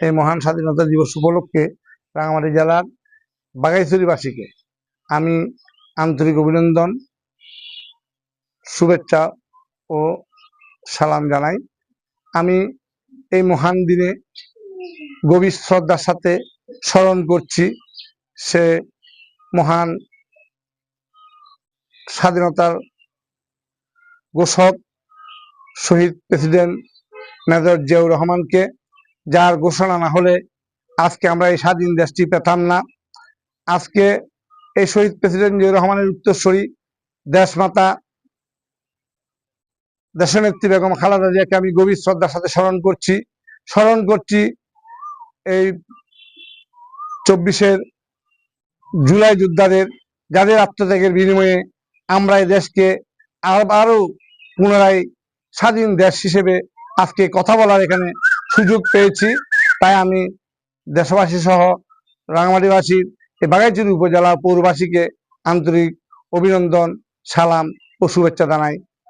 এই মহান স্বাধীনতা দিবস উপলক্ষে রাঙামাটি জেলার বাঘাইছড়িবাসীকে আমি আন্তরিক অভিনন্দন, শুভেচ্ছা ও সালাম জানাই। আমি এই মহান দিনে গভীর শ্রদ্ধার সাথে স্মরণ করছি সে মহান স্বাধীনতার ঘোষক শহীদ প্রেসিডেন্ট মেজর জিয়াউর রহমানকে, যার ঘোষণা না হলে আজকে আমরা এই স্বাধীন দেশটি পেতাম না। আজকে এই শহীদ প্রেসিডেন্ট জিয়াউর রহমানের উত্তরসূরি দেশমাতা দেশনেত্রী বেগম খালেদা জিয়াকে আমি গভীর শ্রদ্ধার সাথে স্মরণ করছি এই 24 জুলাই যোদ্ধাদের, যাদের আত্মত্যাগের বিনিময়ে আমরা এই দেশকে আরো পুনরায় স্বাধীন দেশ হিসেবে আজকে কথা বলার এখানে সুযোগ পেয়েছি। তাই আমি দেশবাসী সহ রাঙামাটিবাসীর এই বাঘাইছড়ি উপজেলা পৌরবাসীকে আন্তরিক অভিনন্দন, সালাম ও শুভেচ্ছা জানাই।